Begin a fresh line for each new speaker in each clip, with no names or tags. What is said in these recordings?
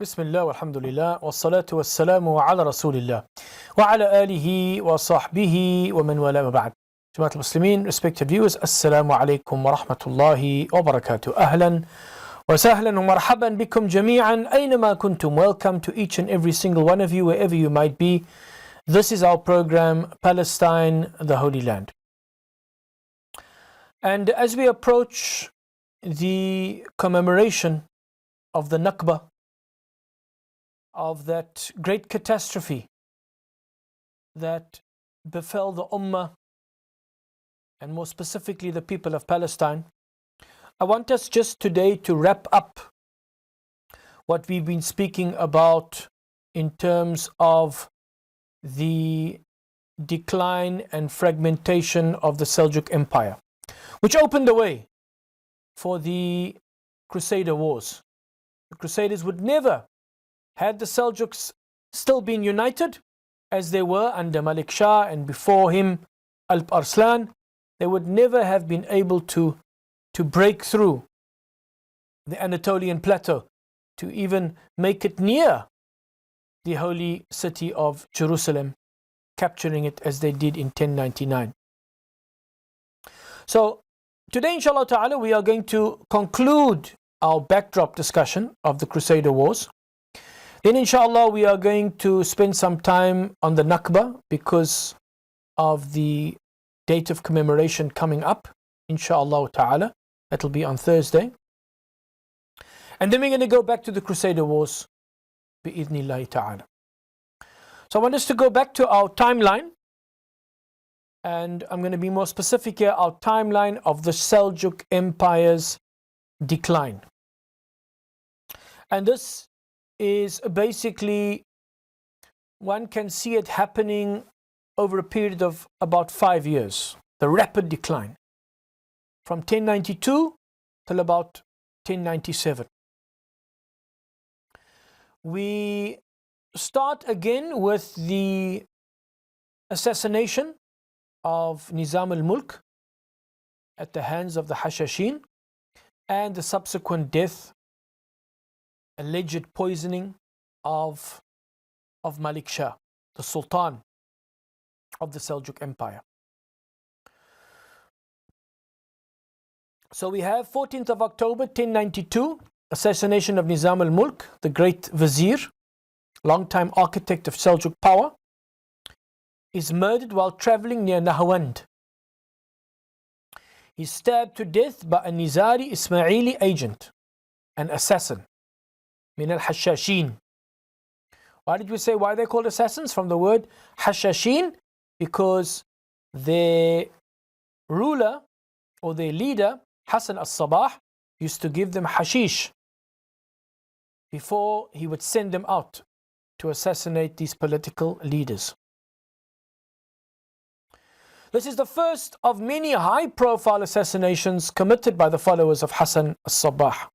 بسم الله والحمد لله والصلاة والسلام على رسول الله وعلى آله وصحبه ومن والاه بعد. جماعة المسلمين, respected viewers, السلام عليكم ورحمة الله وبركاته. أهلا وسهلا ومرحبا بكم جميعا أينما كنتم. Welcome to each and every single one of you wherever you might be. This is our program, Palestine, the Holy Land. And as we approach the commemoration of the Nakba, of that great catastrophe that befell the Ummah, and more specifically the people of Palestine, I want us just today to wrap up what we've been speaking about in terms of the decline and fragmentation of the Seljuk Empire, which opened the way for the Crusader Wars. The Crusaders would never, had the Seljuks still been united as they were under Malik Shah and before him Alp Arslan, they would never have been able to break through the Anatolian plateau to even make it near the holy city of Jerusalem, capturing it as they did in 1099. So today, inshallah ta'ala, we are going to conclude our backdrop discussion of the Crusader Wars. Then inshallah we are going to spend some time on the Nakba because of the date of commemoration coming up, inshallah ta'ala. That'll be on Thursday. And then we're going to go back to the Crusader Wars, bi'idhnillahi ta'ala. So I want us to go back to our timeline, and I'm going to be more specific here, our timeline of the Seljuk Empire's decline. And this is basically, one can see it happening over a period of about 5 years, the rapid decline from 1092 till about 1097. We start again with the assassination of Nizam al-Mulk at the hands of the Hashashin and the subsequent death, alleged poisoning of Malik Shah, the Sultan of the Seljuk Empire. So we have 14th of October 1092, assassination of Nizam al-Mulk, the great vizier, long-time architect of Seljuk power, is murdered while traveling near Nahawand. He's stabbed to death by a Nizari Ismaili agent, an assassin. Min al-Hashashin. Why did we say why they're called assassins? From the word Hashashin, because their ruler or their leader, Hassan al-Sabah, used to give them hashish before he would send them out to assassinate these political leaders. This is the first of many high-profile assassinations committed by the followers of Hassan al-Sabah,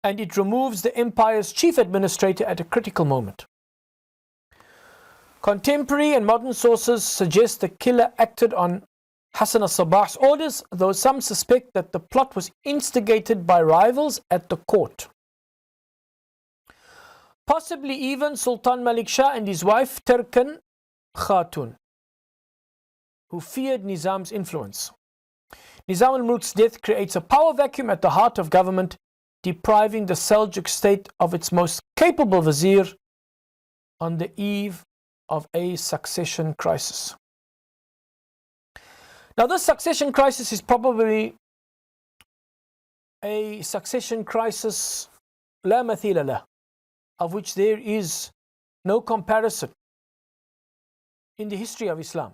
and it removes the empire's chief administrator at a critical moment. Contemporary and modern sources suggest the killer acted on Hassan al-Sabah's orders, though some suspect that the plot was instigated by rivals at the court. Possibly even Sultan Malik Shah and his wife Turkan Khatun, who feared Nizam's influence. Nizam al-Mulk's death creates a power vacuum at the heart of government, depriving the Seljuk state of its most capable vizier on the eve of a succession crisis. Now, this succession crisis is probably a succession crisis la mathila lah, of which there is no comparison in the history of Islam,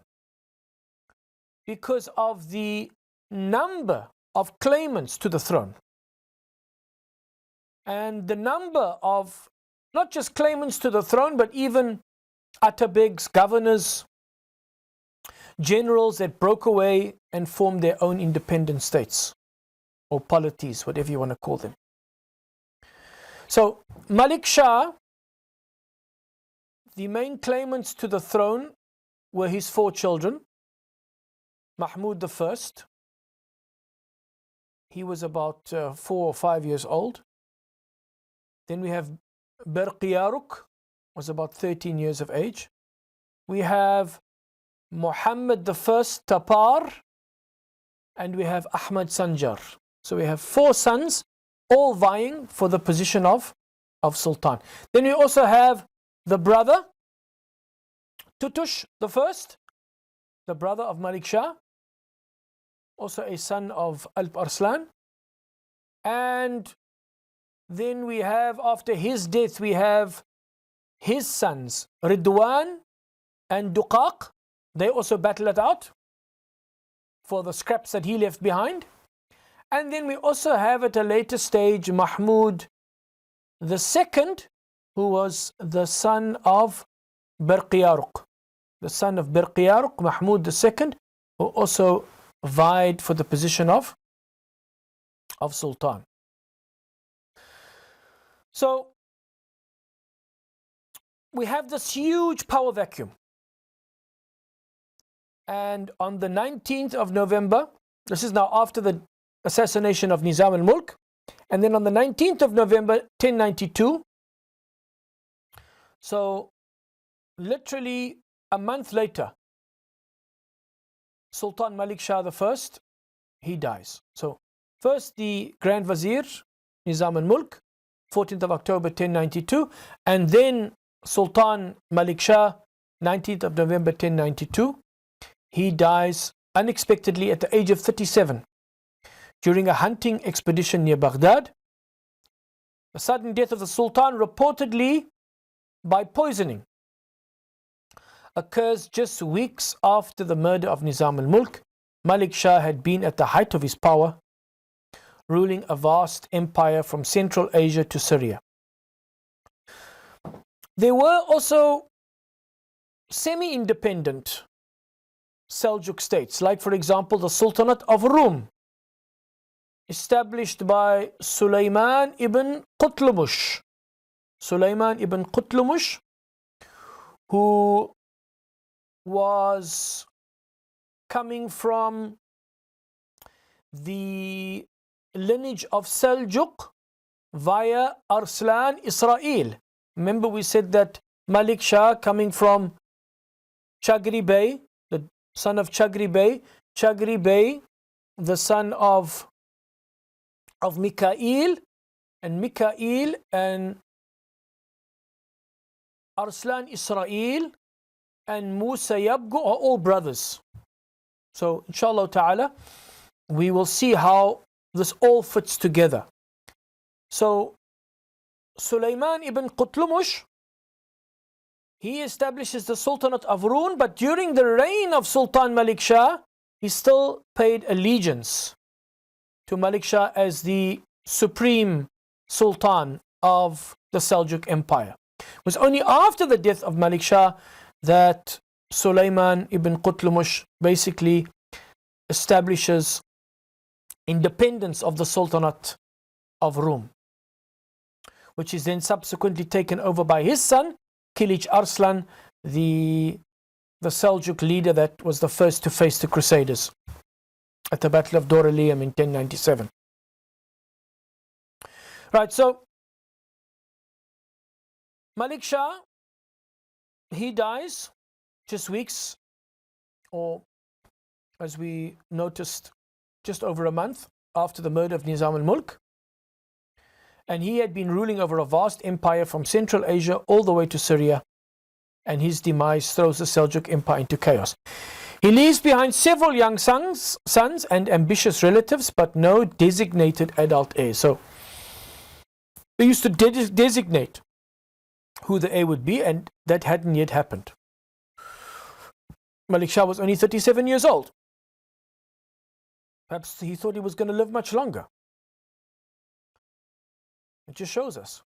because of the number of claimants to the throne and the number of not just claimants to the throne, but even atabegs, governors, generals that broke away and formed their own independent states or polities, whatever you want to call them. So Malik Shah, the main claimants to the throne were his 4 children. Mahmud I, he was about 4 or 5 years old. Then we have Berqiyaruk, was about 13 years of age. We have Muhammad the First Tapar, and we have Ahmad Sanjar. So we have 4 sons, all vying for the position of Sultan. Then we also have the brother, Tutush the First, the brother of Malik Shah, also a son of Alp Arslan. And then we have, after his death, we have his sons, Ridwan and Duqaq. They also battle it out for the scraps that he left behind. And then we also have at a later stage Mahmud the second, who was the son of Berqiyaruk. The son of Berqiyaruk, Mahmud the second, who also vied for the position of Sultan. So we have this huge power vacuum. And on the 19th of November, this is now after the assassination of Nizam al-Mulk, and then on the 19th of November 1092, so literally a month later, Sultan Malik Shah I, he dies. So first the Grand Vizier Nizam al-Mulk, 14th of October 1092, and then Sultan Malik Shah, 19th of November 1092. He dies unexpectedly at the age of 37 during a hunting expedition near Baghdad. The sudden death of the Sultan, reportedly by poisoning, occurs just weeks after the murder of Nizam al-Mulk. Malik Shah had been at the height of his power, ruling a vast empire from Central Asia to Syria. There were also semi-independent Seljuk states, like for example the Sultanate of Rum, established by Sulaiman ibn Qutlumush. Sulaiman ibn Qutlumush, who was coming from the lineage of Seljuk via Arslan Israel. Remember we said that Malik Shah coming from Chagri Bey, the son of Chagri Bey, the son of Mikail, and Mikail and Arslan Israel and Musa Yabgu are all brothers. So inshallah ta'ala, we will see how this all fits together. So Sulaiman ibn Qutlumush, he establishes the Sultanate of Rum, but during the reign of Sultan Malik Shah, he still paid allegiance to Malik Shah as the supreme Sultan of the Seljuk Empire. It was only after the death of Malik Shah that Sulaiman ibn Qutlumush basically establishes independence of the Sultanate of Rum, which is then subsequently taken over by his son, Kilij Arslan, the Seljuk leader that was the first to face the Crusaders at the Battle of Doralium in 1097. Right, so Malik Shah, he dies just weeks, or as we noticed, just over a month after the murder of Nizam al-Mulk. And he had been ruling over a vast empire from Central Asia all the way to Syria, and his demise throws the Seljuk Empire into chaos. He leaves behind several young sons and ambitious relatives, but no designated adult heir. So they used to designate who the heir would be, and that hadn't yet happened. Malik Shah was only 37 years old. Perhaps he thought he was going to live much longer. It just shows us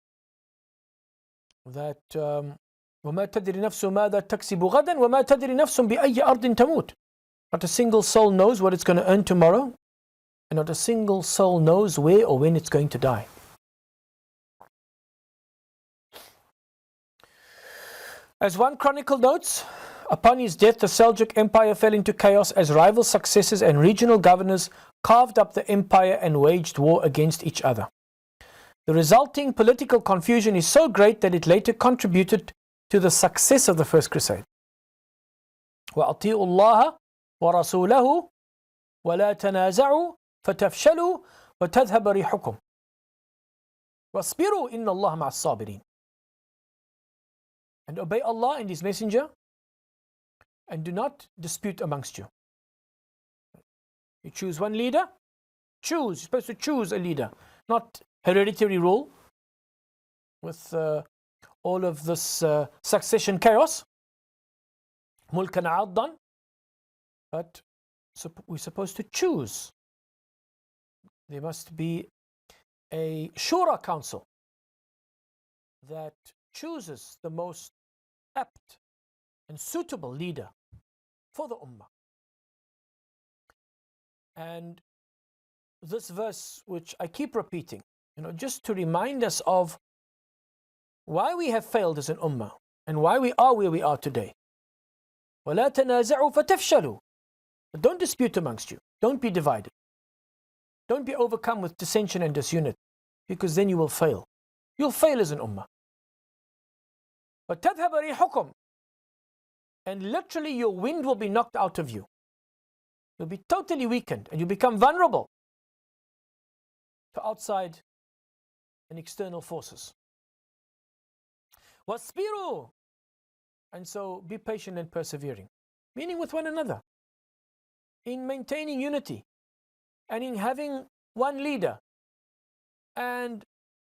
that وَمَا تَدْرِ نَفْسٌ مَاذَا تَكْسِبُ غَدًا وَمَا تَدْرِ نَفْسٌ بِأَيِّ أَرْضٍ تَمُوتُ. Not a single soul knows what it's going to earn tomorrow, and not a single soul knows where or when it's going to die. As one chronicle notes, upon his death, the Seljuk Empire fell into chaos as rival successors and regional governors carved up the empire and waged war against each other. The resulting political confusion is so great that it later contributed to the success of the First Crusade. وَأَطِيعُوا اللَّهَ وَرَسُولَهُ وَلَا تَنَازَعُوا فَتَفْشَلُوا وَتَذْهَبَ رِيحُكُمْ وَاصْبِرُوا إِنَّ اللَّهَ مَعَ الصَّابِرِينَ. And obey Allah and His Messenger, and do not dispute amongst you. You choose one leader, you're supposed to choose a leader, not hereditary rule with all of this succession chaos, mulkan addan, but we're supposed to choose. There must be a shura council that chooses the most apt and suitable leader for the ummah. And this verse, which I keep repeating, just to remind us of why we have failed as an ummah and why we are where we are today. وَلَا تَنَازَعُوا فَتَفْشَلُوا. But don't dispute amongst you. Don't be divided. Don't be overcome with dissension and disunity, because then you will fail. You'll fail as an ummah. وَتَذْهَبَ رِيحُكُمْ. And literally your wind will be knocked out of you. You'll be totally weakened and you become vulnerable to outside and external forces. وَاصْبِرُوا. And so be patient and persevering, meaning with one another, in maintaining unity and in having one leader and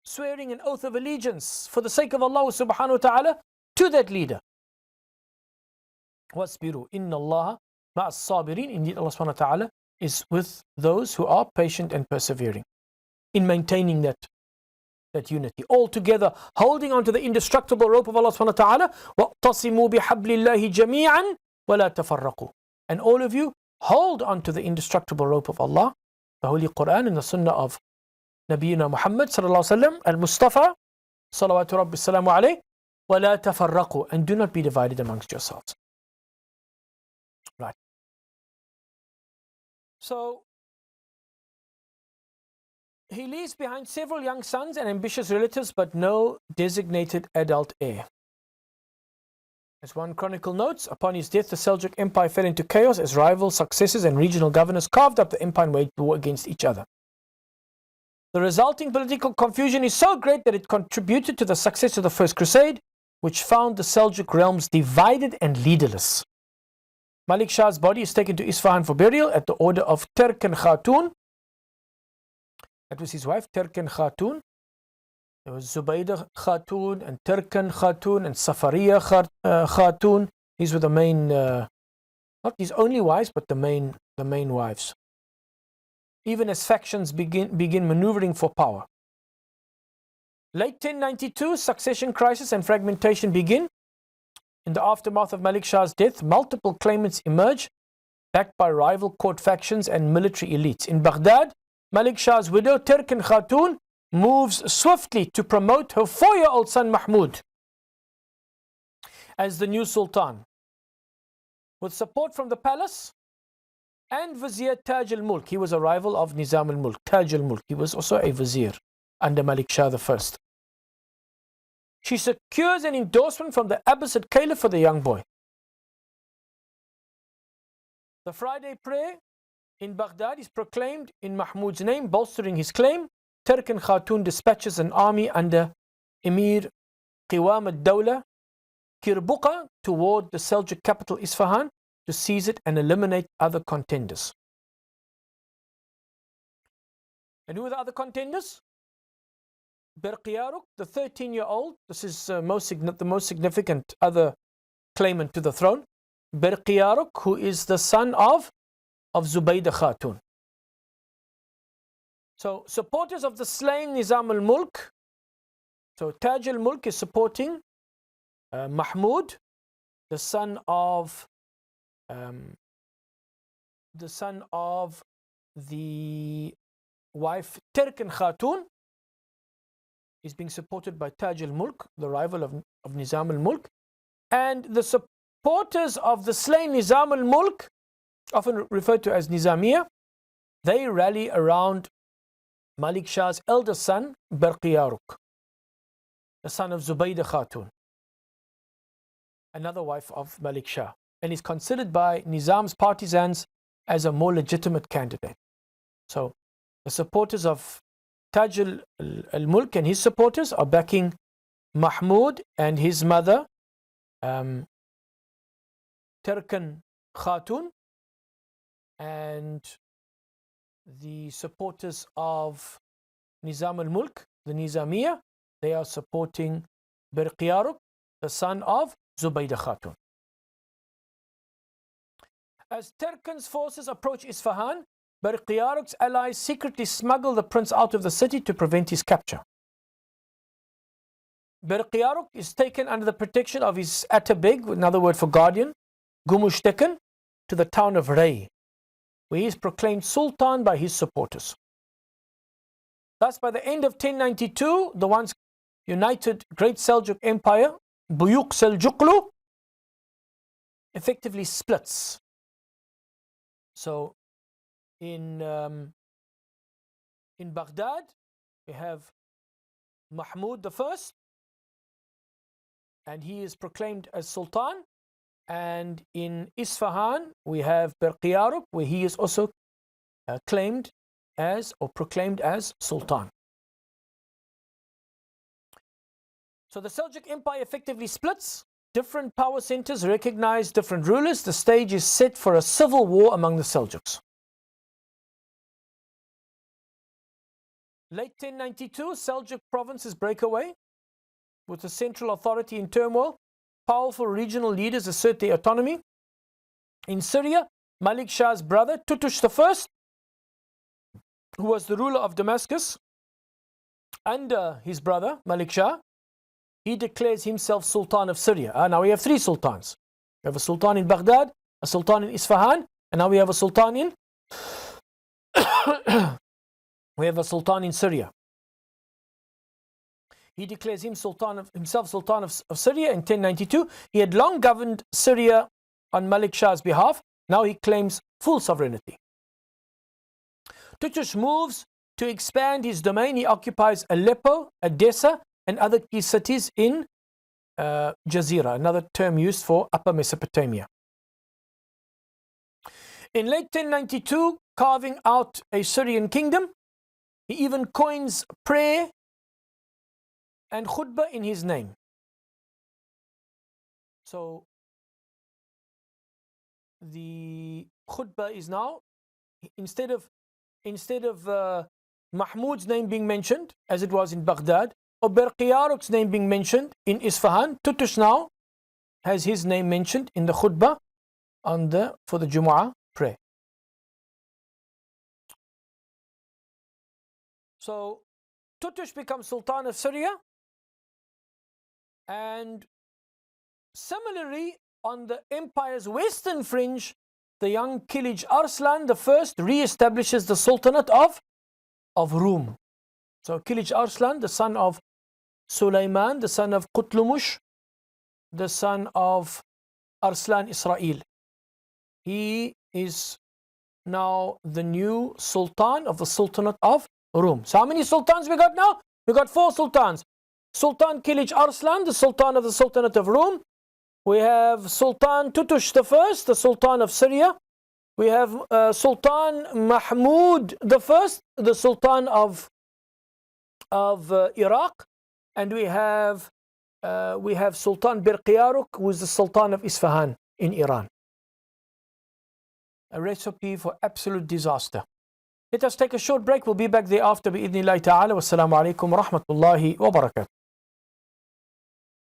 swearing an oath of allegiance for the sake of Allah subhanahu wa ta'ala to that leader. وَاصْبِرُوا إِنَّ اللَّهَ مَعَ الصَّابِرِينَ. Indeed, Allah subhanahu wa ta'ala is with those who are patient and persevering in maintaining that unity, all together holding on to the indestructible rope of Allah subhanahu wa ta'ala. وَاقْتَصِمُوا بِحَبْلِ اللَّهِ جَمِيعًا وَلَا تَفَرَّقُوا. And all of you hold on to the indestructible rope of Allah, the Holy Quran and the Sunnah of Nabiyyina Muhammad sallallahu alaihi wasallam, al-Mustafa salawatu rabbi salamu alayhi, وَلَا تَفَرَّقُوا. And do not be divided amongst yourselves. Right. So he leaves behind several young sons and ambitious relatives, but no designated adult heir. As 1 Chronicle notes, upon his death, the Seljuk Empire fell into chaos as rival successors and regional governors carved up the empire and waged war against each other. The resulting political confusion is so great that it contributed to the success of the First Crusade, which found the Seljuk realms divided and leaderless. Malik Shah's body is taken to Isfahan for burial at the order of Turkan Khatun. That was his wife, Turkan Khatun. There was Zubaydah Khatun and Turkan Khatun and Safariya Khatun. These were the main, not his only wives, but the main wives. Even as factions begin maneuvering for power. Late 1092, succession crisis and fragmentation begin. In the aftermath of Malik Shah's death, multiple claimants emerge, backed by rival court factions and military elites. In Baghdad, Malik Shah's widow, Turkan Khatun, moves swiftly to promote her 4-year-old son Mahmud as the new sultan. With support from the palace and Vizier Taj al-Mulk. He was a rival of Nizam al-Mulk, Taj al-Mulk. He was also a vizier under Malik Shah I. She secures an endorsement from the Abbasid Caliph for the young boy. The Friday prayer in Baghdad is proclaimed in Mahmud's name, bolstering his claim. Turkan Khatun dispatches an army under Emir Qiwam al-Dawla Kirbuqa toward the Seljuk capital Isfahan to seize it and eliminate other contenders. And who are the other contenders? Berqiyaruk, the 13-year-old. This is the most significant other claimant to the throne. Berqiyaruk, who is the son of Zubaydah Khatun. So, supporters of the slain Nizam al-Mulk. So, Taj al-Mulk is supporting Mahmud, the son of the wife Turkan Khatun. Is being supported by Taj al-Mulk, the rival of Nizam al-Mulk. And the supporters of the slain Nizam al-Mulk, often referred to as Nizamiya, they rally around Malik Shah's eldest son, Berqiyaruk, the son of Zubaydah Khatun, another wife of Malik Shah, and is considered by Nizam's partisans as a more legitimate candidate. So the supporters of Taj al-Mulk and his supporters are backing Mahmud and his mother, Turkan Khatun, and the supporters of Nizam al-Mulk, the Nizamiya, they are supporting Berqiyaruk, the son of Zubaydah Khatun. As Turkan's forces approach Isfahan, Berqiyaruk's allies secretly smuggle the prince out of the city to prevent his capture. Berqiyaruk is taken under the protection of his Atabeg, another word for guardian, Gumushtakan, to the town of Ray, where he is proclaimed Sultan by his supporters. Thus, by the end of 1092, the once united Great Seljuk Empire, Buyuk Selçuklu, effectively splits. So, in Baghdad, we have Mahmud the First, and he is proclaimed as Sultan. And in Isfahan, we have Berqiyaruk, where he is also claimed as or proclaimed as Sultan. So the Seljuk Empire effectively splits. Different power centers recognize different rulers. The stage is set for a civil war among the Seljuks. Late 1092, Seljuk provinces break away with the central authority in turmoil. Powerful regional leaders assert their autonomy. In Syria, Malik Shah's brother, Tutush I, who was the ruler of Damascus, under his brother, Malik Shah, he declares himself Sultan of Syria. Now we have three sultans. We have a sultan in Baghdad, a sultan in Isfahan, and now we have a sultan in Syria. He declares himself Sultan of Syria in 1092. He had long governed Syria on Malik Shah's behalf. Now he claims full sovereignty. Tutush moves to expand his domain. He occupies Aleppo, Edessa, and other key cities in Jazira, another term used for Upper Mesopotamia. In late 1092, carving out a Syrian kingdom, he even coins prayer and khutbah in his name. So the khutbah is now, instead of Mahmud's name being mentioned, as it was in Baghdad, or Berqiyaruk's name being mentioned in Isfahan, Tutush now has his name mentioned in the khutbah for the Jumu'ah prayer. So Tutush becomes Sultan of Syria, and similarly on the empire's western fringe, the young Kilij Arslan I re-establishes the Sultanate of Rum. So Kilij Arslan, the son of Sulaiman, the son of Qutlumush, the son of Arslan Israel. He is now the new Sultan of the Sultanate of Rum. So how many sultans we got now? We got 4 sultans. Sultan Kilij Arslan, the Sultan of the Sultanate of Rum. We have Sultan Tutush I, the Sultan of Syria. We have Sultan Mahmud I, the Sultan of Iraq. And we have Sultan Berqiyaruk, who is the Sultan of Isfahan in Iran. A recipe for absolute disaster. Let us take a short break. We'll be back thereafter. Bi-idhnillahi ta'ala. Wassalamu alaikum wa rahmatullahi wa barakatuh.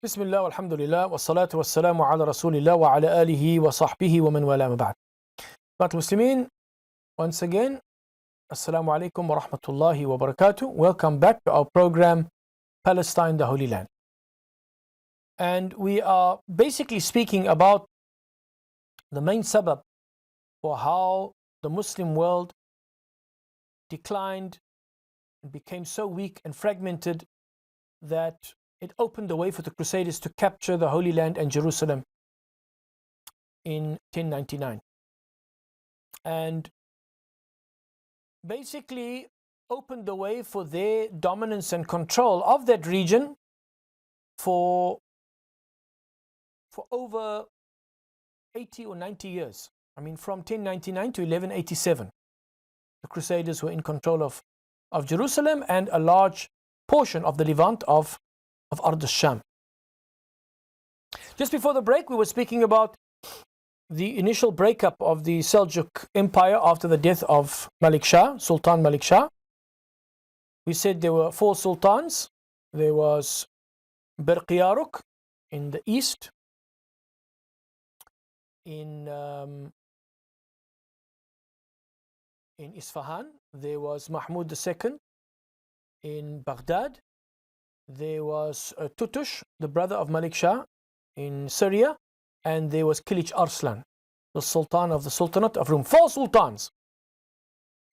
Bismillah, alhamdulillah, wa salatu wa salamu ala rasulillah wa ala alihi wa sahbihi wa man wala ma ba'd. But Muslimin, once again, assalamu alaikum wa rahmatullahi wa barakatuh. Welcome back to our program, Palestine, the Holy Land. And we are basically speaking about the main sabab for how the Muslim world declined and became so weak and fragmented that it opened the way for the Crusaders to capture the Holy Land and Jerusalem in 1099. And basically, opened the way for their dominance and control of that region for over 80 or 90 years. I mean, from 1099 to 1187, the Crusaders were in control of Jerusalem and a large portion of the Levant of Ard al-Sham. Just before the break, we were speaking about the initial breakup of the Seljuk Empire after the death of Malik Shah, Sultan Malik Shah. We said there were 4 sultans. There was Berqiyaruk in the east, in Isfahan. There was Mahmud II in Baghdad. There was Tutush, the brother of Malik Shah, in Syria. And there was Kilich Arslan, the Sultan of the Sultanate of Rum. 4 sultans.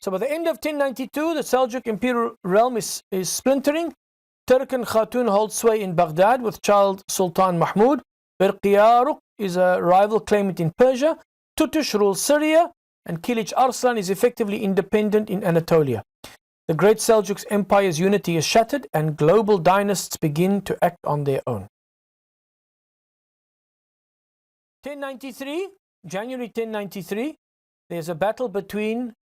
So by the end of 1092, the Seljuk imperial realm is splintering. Turkan Khatun holds sway in Baghdad with child Sultan Mahmud. Berqiyaruk is a rival claimant in Persia. Tutush rules Syria, and Kilich Arslan is effectively independent in Anatolia. The great Seljuk Empire's unity is shattered, and global dynasts begin to act on their own. 1093, January 1093, there's a battle between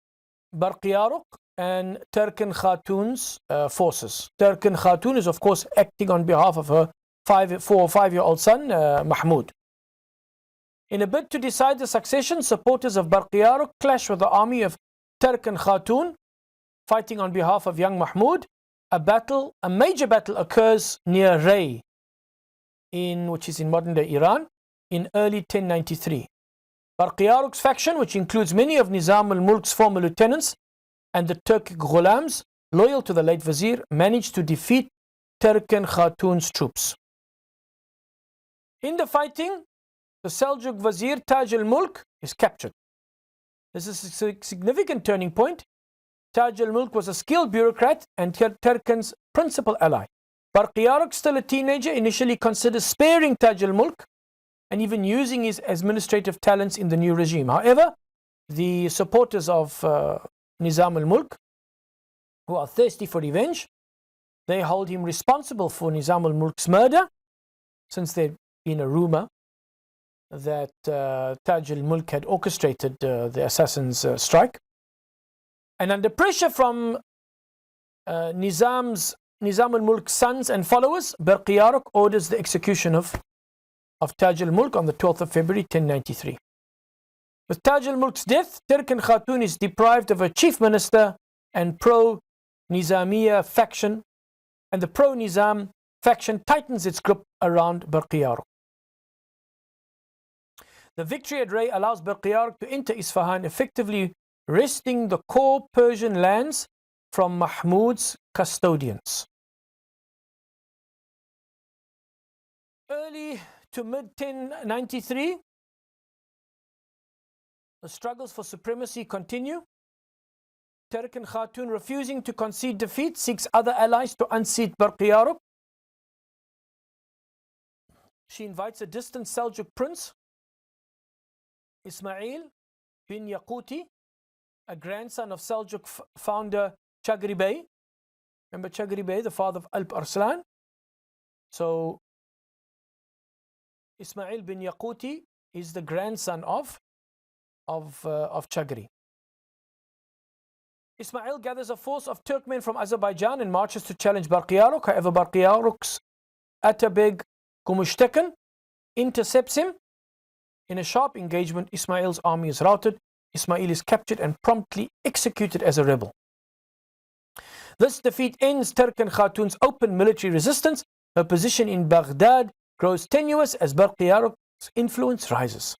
Berqiyaruk and Turkan Khatun's forces. Turkan Khatun is, of course, acting on behalf of her 4 or 5-year-old son, Mahmud. In a bid to decide the succession, supporters of Berqiyaruk clash with the army of Turkan Khatun, fighting on behalf of young Mahmud. A major battle occurs near Ray, which is in modern-day Iran, in early 1093. Berqiyaruk's faction, which includes many of Nizam al-Mulk's former lieutenants and the Turkic Ghulams loyal to the late Vizier, managed to defeat Turkan Khatun's troops. In the fighting, the Seljuk Vizier Taj al-Mulk is captured. This is a significant turning point. Taj al-Mulk was a skilled bureaucrat and Turkan's principal ally. Berqiyaruk, still a teenager, initially considers sparing Taj al-Mulk and even using his administrative talents in the new regime. However, the supporters of Nizam al-Mulk, who are thirsty for revenge, they hold him responsible for Nizam al-Mulk's murder, since there'd been a rumor that Taj al-Mulk had orchestrated the assassin's strike. And under pressure from Nizam al-Mulk's sons and followers, Berqiyaruk orders the execution of Taj al-Mulk on the 12th of February 1093. With Taj al-Mulk's death, Turkan Khatun is deprived of her chief minister and pro-Nizamiya faction, and the pro-Nizam faction tightens its grip around Berqiyaruk. The victory at Ray allows Berqiyaruk to enter Isfahan, effectively wresting the core Persian lands from Mahmud's custodians. Early to mid-1093, the struggles for supremacy continue. Turkan Khatun, refusing to concede defeat, seeks other allies to unseat Berqiyaruk. She invites a distant Seljuk prince, Ismail bin Yaquti, a grandson of Seljuk founder Chagri Bey. Remember Chagri Bey, the father of Alp Arslan? So Ismail bin Yaquti is the grandson of Chagri. Ismail gathers a force of Turkmen from Azerbaijan and marches to challenge Berqiyaruk. However, Berqiyaruk's Atabeg Gumushtakan intercepts him. In a sharp engagement, Ismail's army is routed. Ismail is captured and promptly executed as a rebel. This defeat ends Turkan Khatun's open military resistance. Her position in Baghdad grows tenuous as Berqiyaruk's influence rises.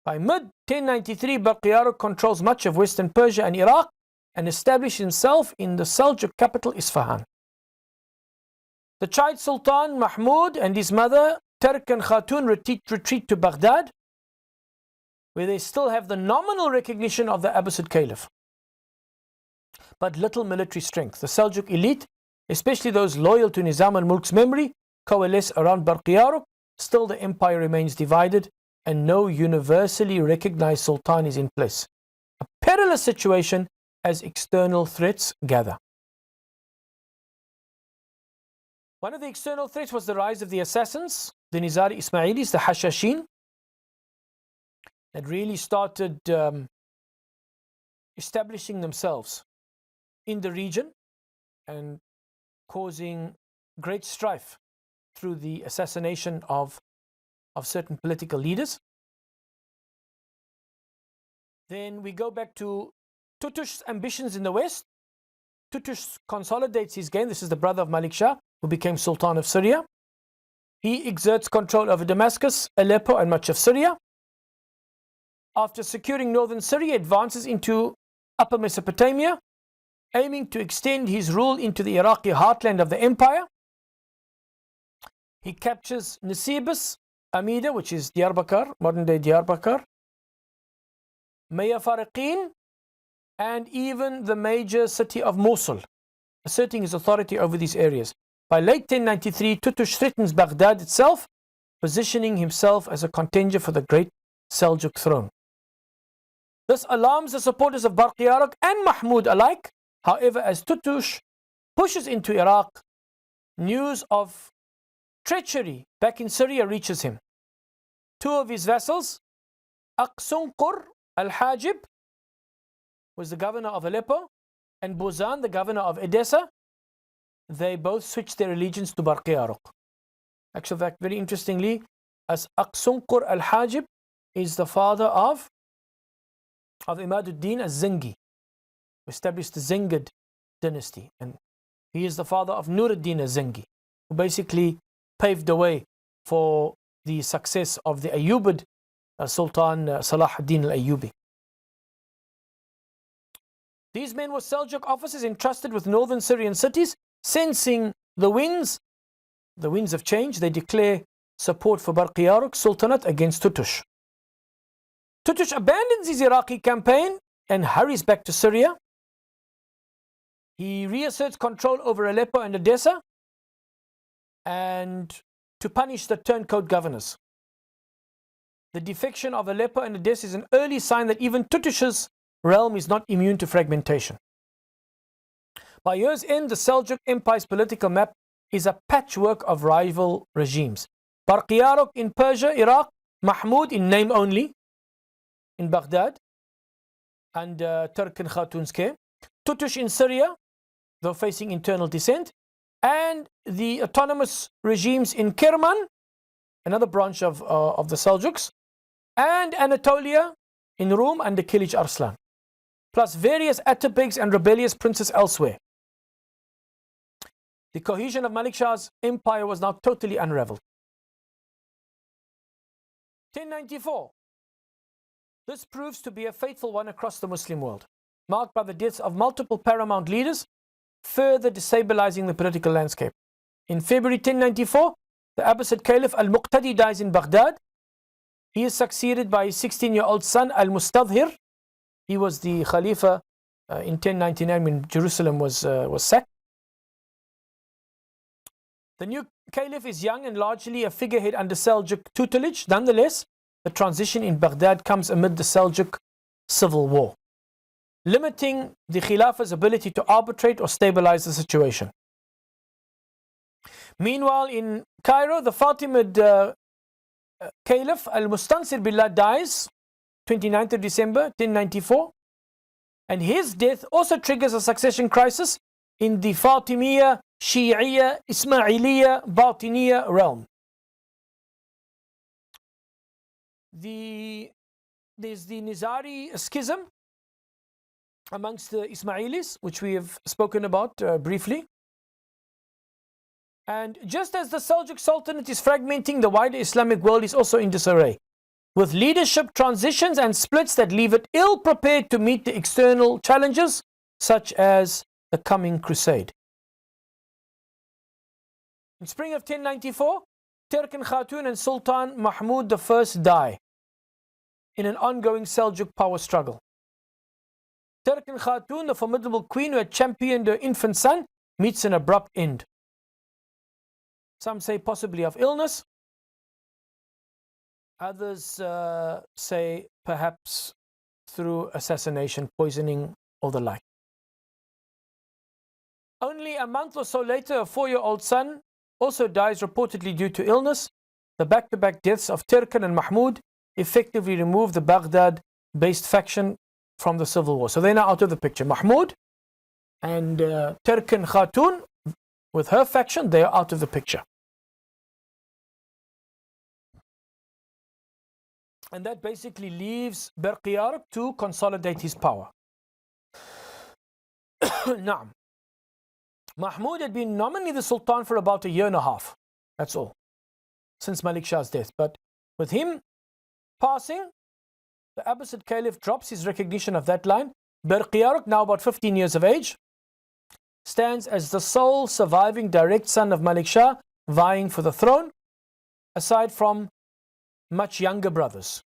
By mid-1093, Berqiyaruk controls much of Western Persia and Iraq and established himself in the Seljuk capital Isfahan. The child Sultan Mahmud and his mother Turkan Khatun retreat to Baghdad, where they still have the nominal recognition of the Abbasid Caliph, but little military strength. The Seljuk elite, especially those loyal to Nizam al-Mulk's memory, coalesce around Berqiyaruk. Still, the empire remains divided and no universally recognized sultan is in place. A perilous situation as external threats gather. One of the external threats was the rise of the assassins, the Nizari Ismailis, the Hashashin, that really started establishing themselves in the region and causing great strife through the assassination of certain political leaders. Then we go back to Tutush's ambitions in the west. Tutush consolidates his gain. This is the brother of Malik Shah, who became Sultan of Syria. He exerts control over Damascus, Aleppo, and much of Syria. After securing northern Syria, advances into Upper Mesopotamia, aiming to extend his rule into the Iraqi heartland of the empire. He captures Nisibis, Amida, which is Diyarbakir, modern-day Diyarbakir, Maya Fariqin, and even the major city of Mosul, asserting his authority over these areas. By late 1093, Tutush threatens Baghdad itself, positioning himself as a contender for the great Seljuk throne. This alarms the supporters of Barqiyarok and Mahmud alike. However, as Tutush pushes into Iraq, news of treachery back in Syria reaches him. Two of his vassals, Aqsunqur al-Hajib, was the governor of Aleppo, and Buzan, the governor of Edessa, they both switched their allegiance to Barqiyarok. Actual fact, very interestingly, as Aqsunqur al-Hajib is the father of Imaduddin al-Zengi, who established the Zengid dynasty, and he is the father of Nuruddin al-Zengi, who basically paved the way for the success of the Ayyubid Sultan Salah ad-Din al-Ayyubi. These men were Seljuk officers entrusted with northern Syrian cities. Sensing the winds of change, they declare support for Barqiyarok Sultanate against Tutush. Tutush abandons his Iraqi campaign and hurries back to Syria. He reasserts control over Aleppo and Edessa, and to punish the turncoat governors. The defection of Aleppo and Edessa is an early sign that even Tutush's realm is not immune to fragmentation. By year's end, the Seljuk Empire's political map is a patchwork of rival regimes. Barqiyarok in Persia, Iraq, Mahmud in name only in Baghdad, and Turkan Khatun's care. Tutush in Syria, though facing internal dissent, and the autonomous regimes in Kerman, another branch of the Seljuks, and Anatolia in Rome under Kilij Arslan, plus various Atabegs and rebellious princes elsewhere. The cohesion of Malik Shah's empire was now totally unraveled. 1094. This proves to be a fateful one across the Muslim world, marked by the deaths of multiple paramount leaders, further destabilizing the political landscape. In February 1094, the Abbasid Caliph al-Muqtadi dies in Baghdad. He is succeeded by his 16-year-old son al-Mustadhir. He was the Khalifa in 1099 when Jerusalem was sacked. The new Caliph is young and largely a figurehead under Seljuk tutelage. Nonetheless, the transition in Baghdad comes amid the Seljuk civil war, limiting the Khilafah's ability to arbitrate or stabilize the situation. Meanwhile, in Cairo, the Fatimid Caliph al-Mustansir Billah dies 29th of December 1094, and his death also triggers a succession crisis in the Fatimiyya, Shi'iyya, Ismailiyya, Batiniya realm. There's the Nizari schism amongst the Ismailis, which we have spoken about briefly. And just as the Seljuk Sultanate is fragmenting, the wider Islamic world is also in disarray, with leadership transitions and splits that leave it ill prepared to meet the external challenges, such as the coming crusade. In spring of 1094, Turkan Khatun and Sultan Mahmud I die in an ongoing Seljuk power struggle. Turkan Khatun, the formidable queen who had championed her infant son, meets an abrupt end. Some say possibly of illness. Others say perhaps through assassination, poisoning, or the like. Only a month or so later, a 4-year-old son also dies reportedly due to illness. The back-to-back deaths of Turkan and Mahmoud effectively removed the Baghdad-based faction from the civil war. So they're now out of the picture. Mahmoud and Turkan Khatun, with her faction, they are out of the picture. And that basically leaves Berqiyarq to consolidate his power. Naam. Mahmoud had been nominally the Sultan for about a year and a half. That's all. Since Malik Shah's death. But with him passing, the Abbasid Caliph drops his recognition of that line. Berqiyarq, now about 15 years of age, stands as the sole surviving direct son of Malik Shah, vying for the throne, aside from much younger brothers.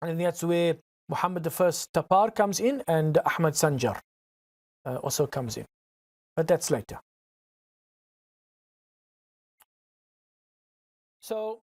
And that's where Muhammad I Tapar comes in, and Ahmad Sanjar also comes in. But that's later. So